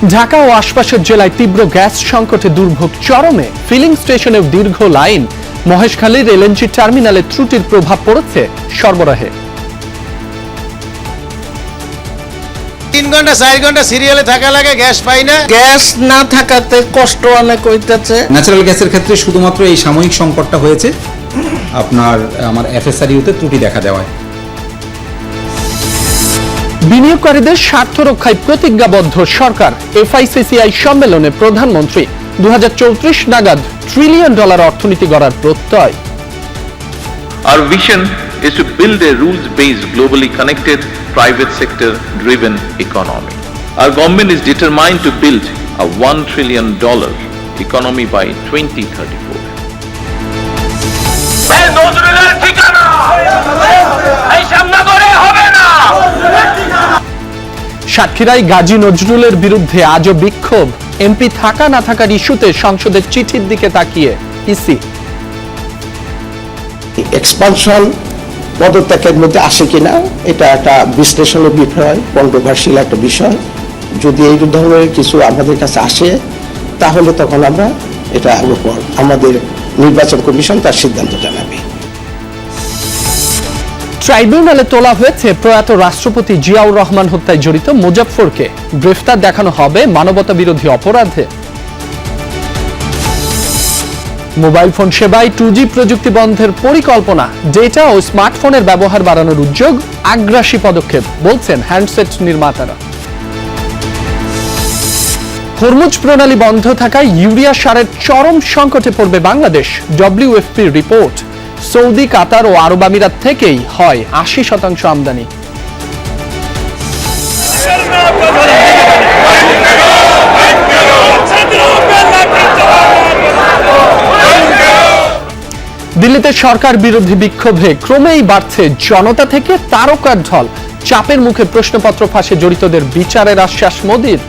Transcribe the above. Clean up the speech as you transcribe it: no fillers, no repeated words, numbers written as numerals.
ঢাকা ও আশপাশের জেলায় তীব্র গ্যাস সংকটে দুর্ভোগ চরমে। ফিলিং স্টেশনেও দীর্ঘ লাইন। মহেশখালীর এলএনজি টার্মিনালে ত্রুটির প্রভাব পড়েছে সরবরাহে। 3 ঘন্টা 4 ঘন্টা সিরিয়ালে থাকা লাগে, গ্যাস পাই না। গ্যাস না থাকাতে কষ্ট অনেক হইতেছে। ন্যাচারাল গ্যাসের ক্ষেত্রে শুধুমাত্র এই সাময়িক সংকটটা হয়েছে আমার এফএসআরইউতে ত্রুটি দেখা দেওয়ায়। বিনিয়োগকারীদের স্বার্থ রক্ষায় প্রতিজ্ঞাবদ্ধ সরকার। এফআইসিসিআই সম্মেলনে প্রধানমন্ত্রী 2034 নাগাদ $1 ট্রিলিয়ন অর্থনীতি গড়ার প্রত্যয়। Our vision is to build a rules-based, globally connected, private sector-driven economy. Our government is determined to build a $1 trillion economy by 2034. সাতক্ষীরায় গাজী নজরুলের বিরুদ্ধে আজও বিক্ষোভ। এমপি থাকা না থাকার ইস্যুতে সংসদের চিঠির দিকে তাকিয়ে ইসি। এক্সপানশন পদত্যাগের মধ্যে আসে কিনা এটা একটা বিশ্লেষণের বিষয়, কন্ট্রোভার্সিয়াল একটা বিষয়। যদি এই ধরনের কিছু আমাদের কাছে আসে তাহলে তখন আমরা এটা আমাদের নির্বাচন কমিশন তার সিদ্ধান্ত জানাবে। ট্রাইব্যুনালে তোলা হয়েছে প্রয়াত রাষ্ট্রপতি জিয়াউর রহমান হত্যায় জড়িত মুজাফফরকে। গ্রেফতার দেখানো হবে মানবতা বিরোধী অপরাধে। মোবাইল ফোন সেবায় 2G প্রযুক্তি বন্ধের পরিকল্পনা। ডেটা ও স্মার্টফোনের ব্যবহার বাড়ানোর উদ্যোগ আগ্রাসী পদক্ষেপ, বলছেন হ্যান্ডসেট নির্মাতারা। হরমুজ প্রণালী বন্ধ থাকায় ইউরিয়া সারের চরম সংকটে পড়বে বাংলাদেশ। ডব্লিউএফপির রিপোর্ট, সৌদি, কাতার ও আরব আমিরাত থেকেই হয় 80% আমদানি। দিল্লিতে সরকার বিরোধী বিক্ষোভে ক্রমেই বাড়ছে জনতা থেকে তারকার ঢল। চাপের মুখে প্রশ্নপত্র ফাঁসে জড়িতদের বিচারের আশ্বাস মোদির।